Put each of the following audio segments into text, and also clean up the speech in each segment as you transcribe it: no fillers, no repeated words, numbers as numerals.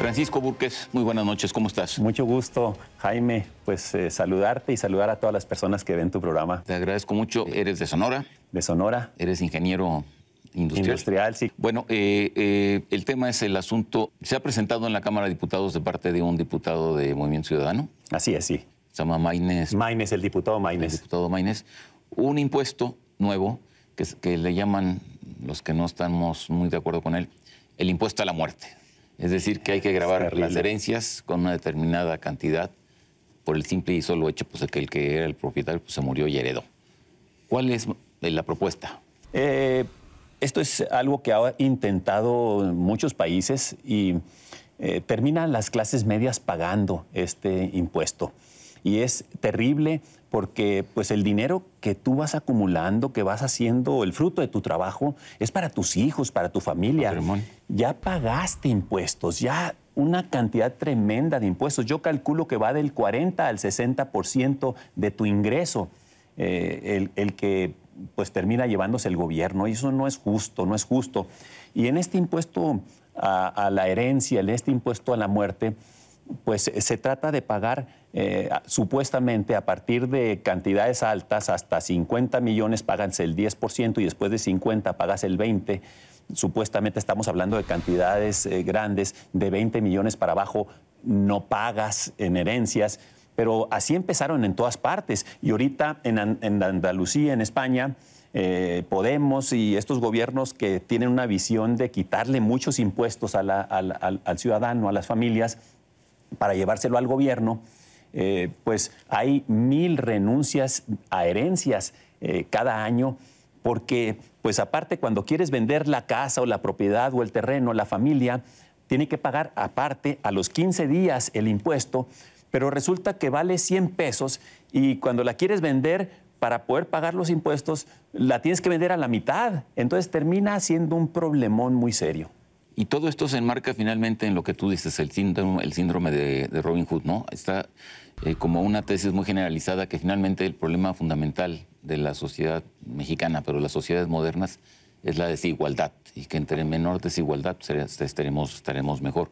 Francisco Búrquez, muy buenas noches, ¿cómo estás? Mucho gusto, Jaime, pues saludarte y saludar a todas las personas que ven tu programa. Te agradezco mucho. Eres de Sonora. De Sonora. Eres ingeniero industrial. Industrial, sí. Bueno, el tema es el asunto. Se ha presentado en la Cámara de Diputados de parte de un diputado de Movimiento Ciudadano. Así es, sí. Se llama Maynes. Maynes, el diputado Maynes. El diputado Maynes. Un impuesto nuevo que le llaman, los que no estamos muy de acuerdo con él, el impuesto a la muerte. Es decir, que hay que grabar las herencias con una determinada cantidad por el simple y solo hecho pues, de que el que era el propietario pues, se murió y heredó. ¿Cuál es la propuesta? Esto es algo que ha intentado muchos países y terminan las clases medias pagando este impuesto. Y es terrible porque pues, el dinero que tú vas acumulando, que vas haciendo, el fruto de tu trabajo, es para tus hijos, para tu familia. Ya pagaste impuestos, ya una cantidad tremenda de impuestos. Yo calculo que va del 40 al 60% de tu ingreso, el que pues, termina llevándose el gobierno. Y eso no es justo, no es justo. Y en este impuesto a la herencia, en este impuesto a la muerte, pues se trata de pagar supuestamente a partir de cantidades altas, hasta 50 millones pagas el 10% y después de 50 pagas el 20%. Supuestamente estamos hablando de cantidades grandes, de 20 millones para abajo no pagas en herencias, pero así empezaron en todas partes. Y ahorita en Andalucía, en España, Podemos y estos gobiernos que tienen una visión de quitarle muchos impuestos al ciudadano, a las familias, para llevárselo al gobierno, pues hay 1000 renuncias a herencias cada año, porque pues aparte cuando quieres vender la casa o la propiedad o el terreno, la familia tiene que pagar aparte a los 15 días el impuesto, pero resulta que vale 100 pesos y cuando la quieres vender para poder pagar los impuestos la tienes que vender a la mitad, entonces termina siendo un problemón muy serio. Y todo esto se enmarca finalmente en lo que tú dices, el síndrome de Robin Hood, ¿no? Está como una tesis muy generalizada que finalmente el problema fundamental de la sociedad mexicana, pero las sociedades modernas, es la desigualdad. Y que entre menor desigualdad estaremos mejor.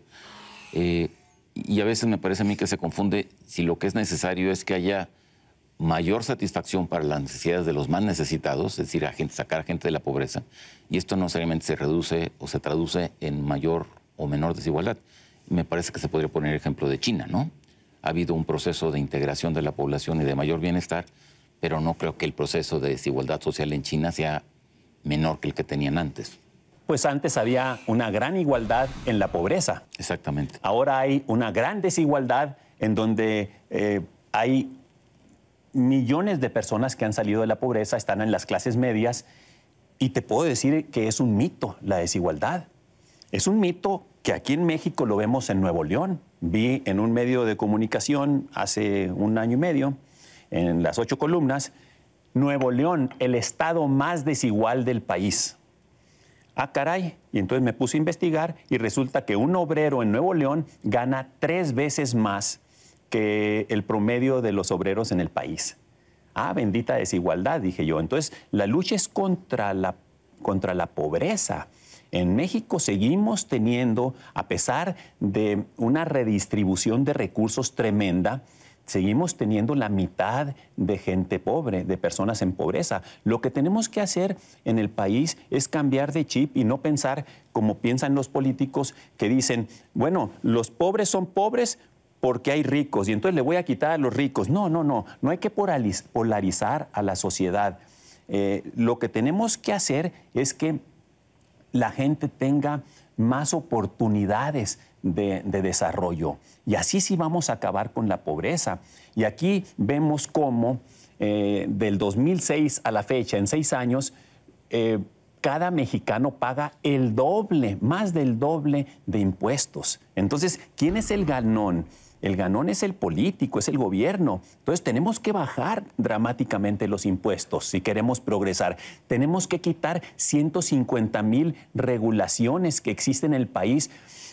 Y a veces me parece a mí que se confunde si lo que es necesario es que haya mayor satisfacción para las necesidades de los más necesitados, es decir, sacar a gente de la pobreza, y esto no necesariamente se reduce o se traduce en mayor o menor desigualdad. Me parece que se podría poner el ejemplo de China, ¿no? Ha habido un proceso de integración de la población y de mayor bienestar, pero no creo que el proceso de desigualdad social en China sea menor que el que tenían antes. Pues antes había una gran igualdad en la pobreza. Exactamente. Ahora hay una gran desigualdad en donde hay millones de personas que han salido de la pobreza, están en las clases medias, y te puedo decir que es un mito la desigualdad. Es un mito que aquí en México lo vemos en Nuevo León. Vi en un medio de comunicación hace 1 año y medio, en las 8 columnas, Nuevo León, el estado más desigual del país. Ah, caray. Y entonces me puse a investigar y resulta que un obrero en Nuevo León gana 3 veces más que el promedio de los obreros en el país. Ah, bendita desigualdad, dije yo. Entonces, la lucha es contra la pobreza. En México seguimos teniendo, a pesar de una redistribución de recursos tremenda, seguimos teniendo la mitad de gente pobre, de personas en pobreza. Lo que tenemos que hacer en el país es cambiar de chip y no pensar como piensan los políticos que dicen, bueno, los pobres son pobres porque hay ricos y entonces le voy a quitar a los ricos. No hay que polarizar a la sociedad. Lo que tenemos que hacer es que la gente tenga más oportunidades de desarrollo. Y así sí vamos a acabar con la pobreza. Y aquí vemos cómo del 2006 a la fecha, en 6 años, cada mexicano paga el doble, más del doble de impuestos. Entonces, ¿quién es el ganón? El ganón es el político, es el gobierno. Entonces tenemos que bajar dramáticamente los impuestos si queremos progresar. Tenemos que quitar 150,000 regulaciones que existen en el país.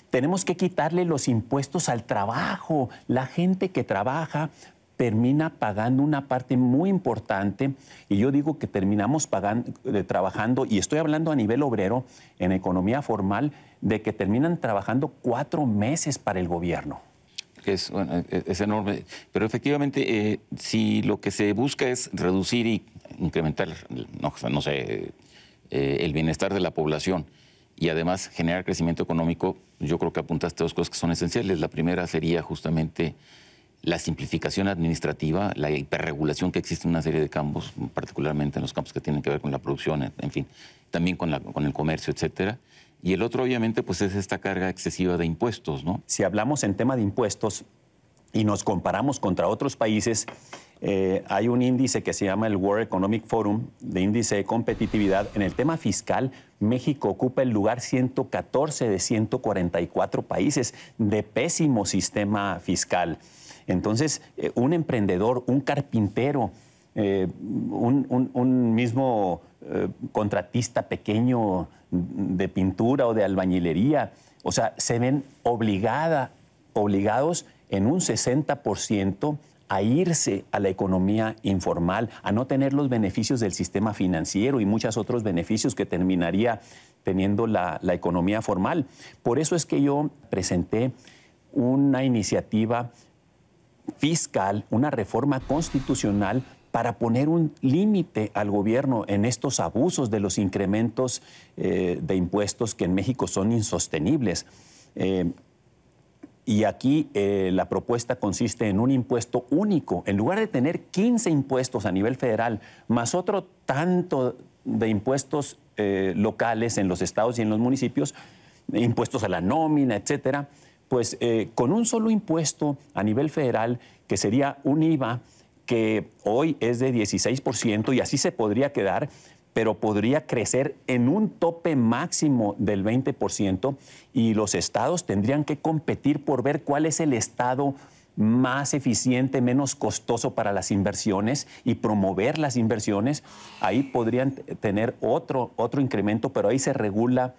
Tenemos que quitarle los impuestos al trabajo. La gente que trabaja termina pagando una parte muy importante, y yo digo que terminamos trabajando, y estoy hablando a nivel obrero, en economía formal, de que terminan trabajando 4 meses para el gobierno. Bueno, es enorme, pero efectivamente, si lo que se busca es reducir y incrementar, no sé, el bienestar de la población y además generar crecimiento económico, yo creo que apuntaste 2 cosas que son esenciales. La primera sería justamente la simplificación administrativa, la hiperregulación que existe en una serie de campos, particularmente en los campos que tienen que ver con la producción, en fin, también con el comercio, etcétera. Y el otro, obviamente, pues es esta carga excesiva de impuestos, ¿no? Si hablamos en tema de impuestos y nos comparamos contra otros países, hay un índice que se llama el World Economic Forum, de índice de competitividad. En el tema fiscal, México ocupa el lugar 114 de 144 países, de pésimo sistema fiscal. Entonces, un emprendedor, un carpintero, un mismo contratista pequeño de pintura o de albañilería, o sea, se ven obligados en un 60% a irse a la economía informal, a no tener los beneficios del sistema financiero y muchos otros beneficios que terminaría teniendo la economía formal. Por eso es que yo presenté una iniciativa fiscal, una reforma constitucional para poner un límite al gobierno en estos abusos de los incrementos de impuestos que en México son insostenibles. Y aquí la propuesta consiste en un impuesto único. En lugar de tener 15 impuestos a nivel federal, más otro tanto de impuestos locales en los estados y en los municipios, impuestos a la nómina, etcétera, pues con un solo impuesto a nivel federal, que sería un IVA, que hoy es de 16%, y así se podría quedar, pero podría crecer en un tope máximo del 20%, y los estados tendrían que competir por ver cuál es el estado más eficiente, menos costoso para las inversiones y promover las inversiones. Ahí podrían tener otro incremento, pero ahí se regula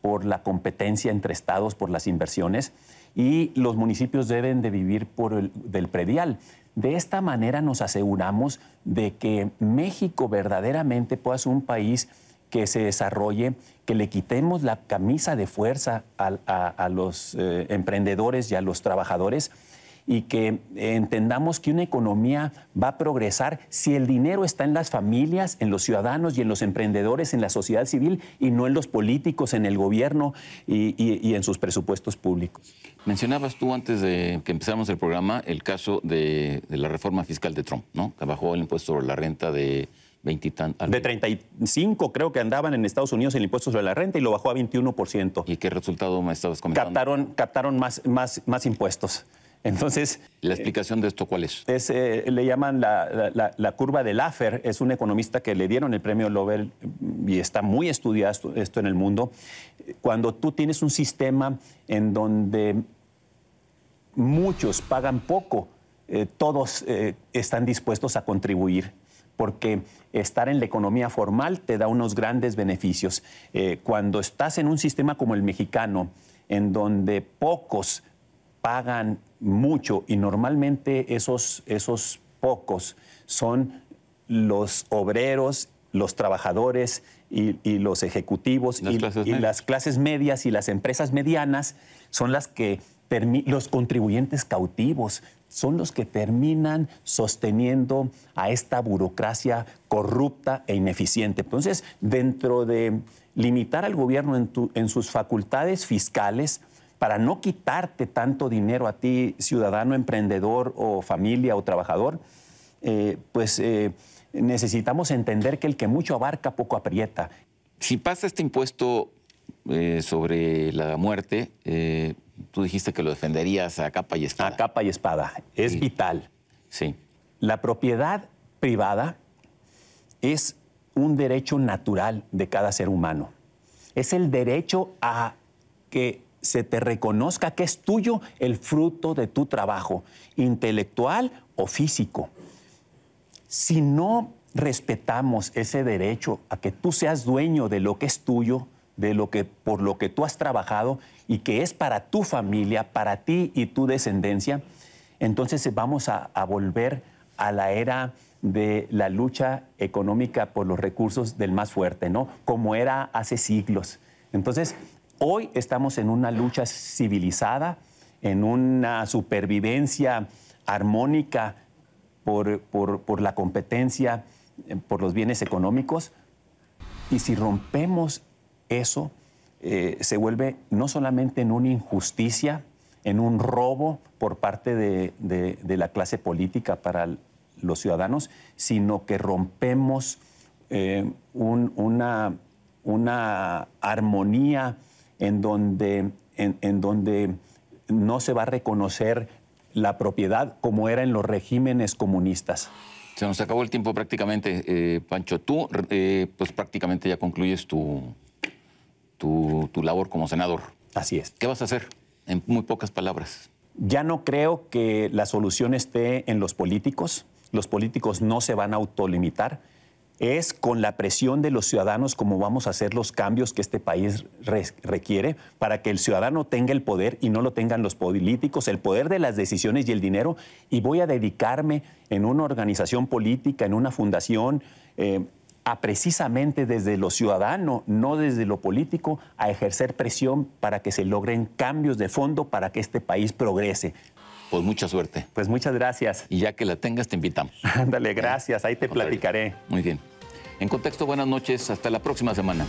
por la competencia entre estados por las inversiones, y los municipios deben de vivir del predial. De esta manera nos aseguramos de que México verdaderamente pueda ser un país que se desarrolle, que le quitemos la camisa de fuerza a los emprendedores y a los trabajadores, y que entendamos que una economía va a progresar si el dinero está en las familias, en los ciudadanos y en los emprendedores, en la sociedad civil, y no en los políticos, en el gobierno y en sus presupuestos públicos. Mencionabas tú, antes de que empezáramos el programa, el caso de la reforma fiscal de Trump, ¿no? Que bajó el impuesto sobre la renta de 20 y tantos. De 35 creo que andaban en Estados Unidos el impuesto sobre la renta, y lo bajó a 21%. ¿Y qué resultado me estabas comentando? Captaron más impuestos. Entonces, ¿la explicación de esto cuál es? Le llaman la curva de Laffer. Es un economista que le dieron el premio Nobel y está muy estudiado esto en el mundo. Cuando tú tienes un sistema en donde muchos pagan poco, todos están dispuestos a contribuir, porque estar en la economía formal te da unos grandes beneficios. Cuando estás en un sistema como el mexicano, en donde pocos pagan mucho, y normalmente esos pocos son los obreros, los trabajadores y los ejecutivos, las clases medias y las empresas medianas son las que los contribuyentes cautivos, son los que terminan sosteniendo a esta burocracia corrupta e ineficiente. Entonces, dentro de limitar al gobierno en sus facultades fiscales, para no quitarte tanto dinero a ti, ciudadano, emprendedor o familia o trabajador, necesitamos entender que el que mucho abarca, poco aprieta. Si pasa este impuesto sobre la muerte, tú dijiste que lo defenderías a capa y espada. A capa y espada. Es Sí. vital. Sí. La propiedad privada es un derecho natural de cada ser humano. Es el derecho a que se te reconozca que es tuyo el fruto de tu trabajo, intelectual o físico. Si no respetamos ese derecho a que tú seas dueño de lo que es tuyo, por lo que tú has trabajado y que es para tu familia, para ti y tu descendencia, entonces vamos a volver a la era de la lucha económica por los recursos del más fuerte, ¿no? Como era hace siglos. Entonces, hoy estamos en una lucha civilizada, en una supervivencia armónica por la competencia, por los bienes económicos. Y si rompemos eso, se vuelve no solamente en una injusticia, en un robo por parte de la clase política para los ciudadanos, sino que rompemos una armonía en donde no se va a reconocer la propiedad como era en los regímenes comunistas. Se nos acabó el tiempo prácticamente, Pancho. Tú, pues prácticamente ya concluyes tu labor como senador. Así es. ¿Qué vas a hacer? En muy pocas palabras. Ya no creo que la solución esté en los políticos. Los políticos no se van a autolimitar. Es con la presión de los ciudadanos como vamos a hacer los cambios que este país requiere para que el ciudadano tenga el poder y no lo tengan los políticos, el poder de las decisiones y el dinero. Y voy a dedicarme en una organización política, en una fundación, a precisamente desde lo ciudadano, no desde lo político, a ejercer presión para que se logren cambios de fondo para que este país progrese. Pues mucha suerte. Pues muchas gracias. Y ya que la tengas, te invitamos. Ándale, gracias. Ahí te platicaré. Muy bien. En Contexto, buenas noches. Hasta la próxima semana.